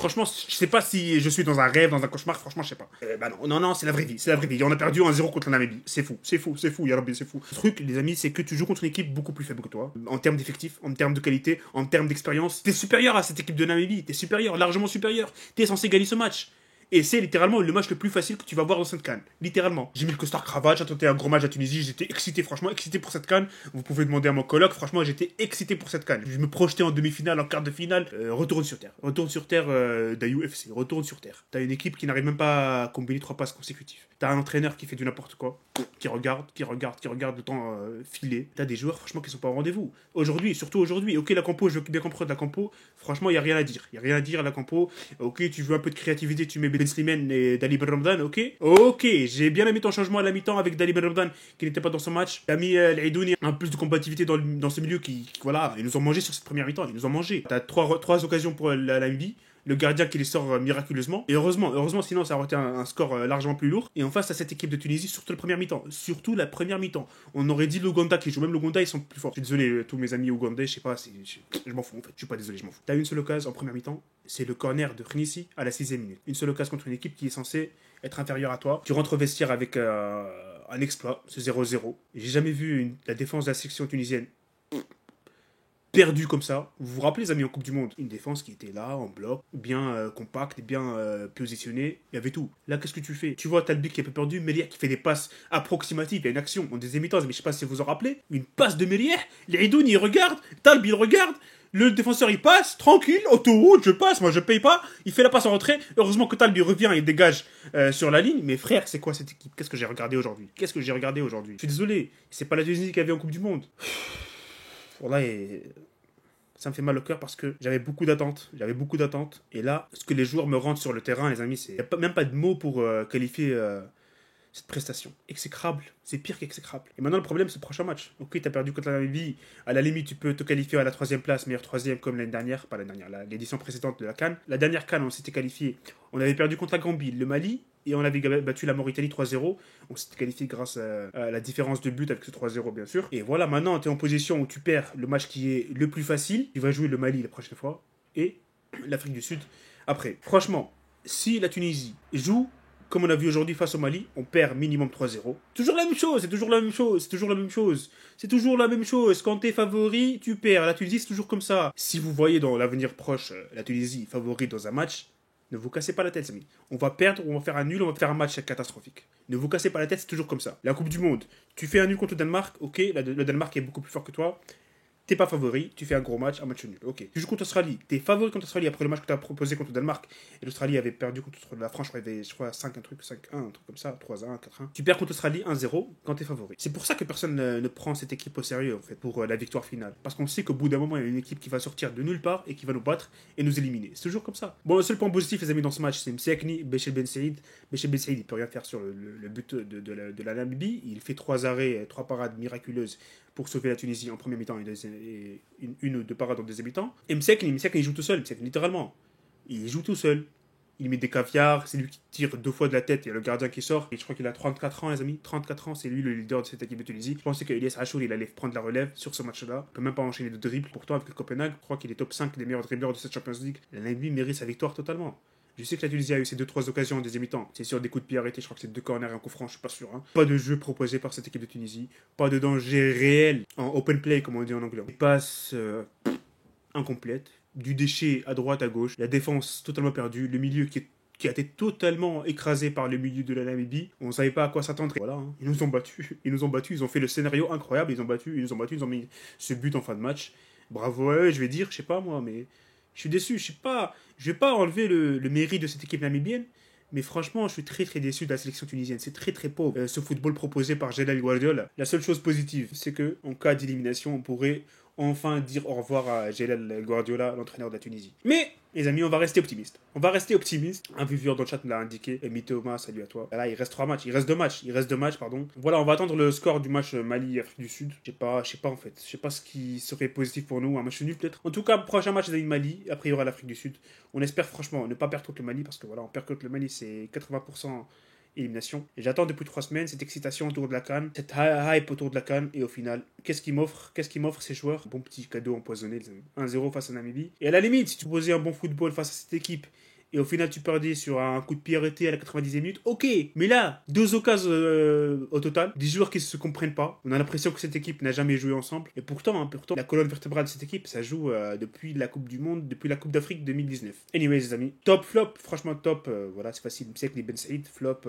Franchement, je sais pas si je suis dans un rêve, dans un cauchemar, franchement, je sais pas. Bah non, c'est la vraie vie, c'est la vraie vie. On a perdu 1-0 contre la Namibie. C'est fou, Yarabi, c'est fou. Le truc, les amis, c'est que tu joues contre une équipe beaucoup plus faible que toi. En termes d'effectifs, en termes de qualité, en termes d'expérience. T'es supérieur à cette équipe de Namibie, t'es supérieur, largement supérieur. T'es censé gagner ce match. Et c'est littéralement le match le plus facile que tu vas voir dans cette CAN. Littéralement. J'ai mis le costard cravate, j'attendais un gros match à Tunisie, j'étais excité, franchement excité pour cette CAN. Vous pouvez demander à mon coloc, franchement j'étais excité pour cette CAN. Je me projetais en demi-finale, en quart de finale. Retourne sur terre. Retourne sur terre d'AU FC. Retourne sur terre. T'as une équipe qui n'arrive même pas à combiner 3 passes consécutives. T'as un entraîneur qui fait du n'importe quoi. Qui regarde le temps filer. T'as des joueurs franchement qui sont pas au rendez-vous. Aujourd'hui, surtout aujourd'hui. Ok, la compo, je veux bien comprendre la compo. Franchement, il y a rien à dire. Il y a rien à dire à la compo. Ok, tu veux un peu de créativité, tu mets Ben Slimane et Dali Ben Ramadan, ok, j'ai bien aimé ton changement à la mi-temps avec Dali Ben Ramadan qui n'était pas dans son match. T'as mis l'Aidouni, un plus de combativité dans ce milieu qui, voilà, ils nous ont mangé sur cette première mi-temps, ils nous ont mangé. T'as trois occasions pour la MB. Le gardien qui les sort miraculeusement. Et heureusement, sinon ça aurait été un score largement plus lourd. Et en face à cette équipe de Tunisie, surtout la première mi-temps. Surtout la première mi-temps. On aurait dit l'Ouganda qui joue. Même l'Ouganda, ils sont plus forts. Je suis désolé, tous mes amis ougandais, je sais pas, je m'en fous en fait. Je suis pas désolé, je m'en fous. T'as une seule occasion en première mi-temps, c'est le corner de Knissi à la 6ème minute. Une seule occasion contre une équipe qui est censée être inférieure à toi. Tu rentres au vestiaire avec un exploit, ce 0-0. J'ai jamais vu la défense de la section tunisienne perdu comme ça. Vous vous rappelez les amis en Coupe du Monde, une défense qui était là en bloc, bien compacte, bien positionnée, il y avait tout. Là qu'est-ce que tu fais? Tu vois Talbi qui est un peu perdu, Melier qui fait des passes approximatives, il y a une action en deuxième mi-temps, mais je sais pas si vous vous en rappelez, une passe de Melier, l'Aidouni il regarde, Talbi il regarde, le défenseur il passe, tranquille, autoroute, je passe, moi je paye pas, il fait la passe en retrait, heureusement que Talbi revient et dégage sur la ligne, mais frère c'est quoi cette équipe? Qu'est-ce que j'ai regardé aujourd'hui? Je suis désolé, c'est pas la Tunisie qui avait en Coupe du Monde. Voilà, et ça me fait mal au cœur parce que j'avais beaucoup d'attentes. Et là, ce que les joueurs me rendent sur le terrain, les amis, il n'y a même pas de mots pour qualifier cette prestation. Exécrable. C'est pire qu'exécrable. Et maintenant, le problème, c'est le prochain match. Ok, t'as perdu contre la Namibie. À la limite, tu peux te qualifier à la 3ème place, meilleur 3ème comme l'année dernière. Pas l'année dernière, l'édition précédente de la CAN. La dernière CAN, on s'était qualifié. On avait perdu contre la Gambie, le Mali. Et on avait battu la Mauritanie 3-0. On s'était qualifié grâce à la différence de but avec ce 3-0, bien sûr. Et voilà, maintenant, tu es en position où tu perds le match qui est le plus facile. Tu vas jouer le Mali la prochaine fois. Et l'Afrique du Sud après. Franchement, si la Tunisie joue comme on a vu aujourd'hui face au Mali, on perd minimum 3-0. Toujours la même chose, c'est toujours la même chose. Quand t'es favori, tu perds. La Tunisie, c'est toujours comme ça. Si vous voyez dans l'avenir proche la Tunisie favori dans un match, ne vous cassez pas la tête, amis. On va perdre, on va faire un nul, on va faire un match catastrophique. Ne vous cassez pas la tête, c'est toujours comme ça. La Coupe du Monde, tu fais un nul contre le Danemark, ok, le Danemark est beaucoup plus fort que toi. T'es pas favori, tu fais un gros match, un match nul. Ok. Tu joues contre l'Australie, t'es favori contre l'Australie après le match que t'as proposé contre le Danemark. Et l'Australie avait perdu contre la France, je crois 5-1, un truc comme ça, 3-1, 4-1. Tu perds contre l'Australie 1-0 quand t'es favori. C'est pour ça que personne ne prend cette équipe au sérieux, en fait, pour la victoire finale. Parce qu'on sait qu'au bout d'un moment, il y a une équipe qui va sortir de nulle part et qui va nous battre et nous éliminer. C'est toujours comme ça. Bon, le seul point positif, les amis, dans ce match, c'est Msekni, Béchel Ben Saïd. Béchel Ben Saïd, il peut rien faire sur le but de la Namibie. Il fait 3 arrêts, 3 parades miraculeuses pour sauver la Tunisie en premier mi-temps et une ou deux parades en deuxième mi-temps. Et Msekni, il joue tout seul, littéralement. Il joue tout seul. Il met des caviars, c'est lui qui tire 2 fois de la tête, il y a le gardien qui sort. Et je crois qu'il a 34 ans, les amis. 34 ans, c'est lui le leader de cette équipe de Tunisie. Je pensais qu'Elias Achour, il allait prendre la relève sur ce match-là. Il peut même pas enchaîner de dribble. Pourtant, avec le Copenhague, je crois qu'il est top 5 des meilleurs dribbleurs de cette Champions League. La Namibie mérite sa victoire totalement. Je sais que la Tunisie a eu ses 2-3 occasions en deuxième mi-temps. C'est sur des coups de pied arrêtés, je crois que c'est 2 corners et un coup franc, je suis pas sûr. Hein. Pas de jeu proposé par cette équipe de Tunisie. Pas de danger réel en open play, comme on dit en anglais. Des passes incomplètes. Du déchet à droite, à gauche. La défense totalement perdue. Le milieu qui a été totalement écrasé par le milieu de la Namibie. On ne savait pas à quoi s'attendre. Voilà, hein. Ils nous ont battus. Ils ont fait le scénario incroyable. Ils ont mis ce but en fin de match. Bravo, ouais, je vais dire, je sais pas moi, mais je suis déçu. Je vais pas enlever le mérite de cette équipe namibienne, mais franchement, je suis très très déçu de la sélection tunisienne. C'est très très pauvre ce football proposé par Gélal Guardiola. La seule chose positive, c'est que en cas d'élimination, on pourrait enfin dire au revoir à Gélal Guardiola, l'entraîneur de la Tunisie. Mais les amis, on va rester optimiste. Un viveur dans le chat me l'a indiqué. Thomas, salut à toi. Là, il reste 2 matchs, pardon. Voilà, on va attendre le score du match Mali-Afrique du Sud. Je sais pas en fait. Je sais pas ce qui serait positif pour nous. Un match nul peut-être. En tout cas, prochain match, c'est Mali. Après, il y aura l'Afrique du Sud. On espère franchement ne pas perdre contre le Mali parce que voilà, on perd contre le Mali, c'est 80% élimination. Et j'attends depuis 3 semaines cette excitation autour de la CAN, cette hype autour de la CAN, et au final, qu'est-ce qu'ils m'offrent ces joueurs? Bon petit cadeau empoisonné, 1-0 face à Namibie. Et à la limite, si tu posais un bon football face à cette équipe et au final tu perdais sur un coup de pied arrêté à la 90e minute, ok. Mais là, 2 occasions au total, des joueurs qui se comprennent pas. On a l'impression que cette équipe n'a jamais joué ensemble. Et pourtant, la colonne vertébrale de cette équipe, ça joue depuis la Coupe du Monde, depuis la Coupe d'Afrique 2019. Anyways, les amis, top, flop, franchement top. Voilà, c'est facile. C'est que les Ben Saïd, flop,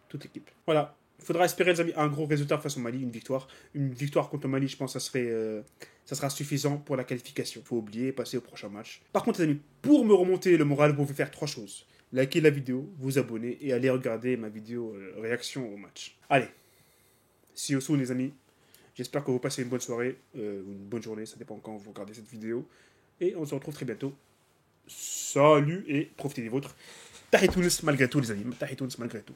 toute l'équipe. Voilà. Il faudra espérer, les amis, un gros résultat face au Mali, une victoire. Une victoire contre le Mali, je pense, ça sera suffisant pour la qualification. Faut oublier et passer au prochain match. Par contre, les amis, pour me remonter le moral, vous pouvez faire 3 choses. Likez la vidéo, vous abonner et aller regarder ma vidéo réaction au match. Allez, see you soon, les amis. J'espère que vous passez une bonne soirée, une bonne journée, ça dépend quand vous regardez cette vidéo. Et on se retrouve très bientôt. Salut et profitez des vôtres. Tahitounes malgré tout, les amis. Tahitounes malgré tout.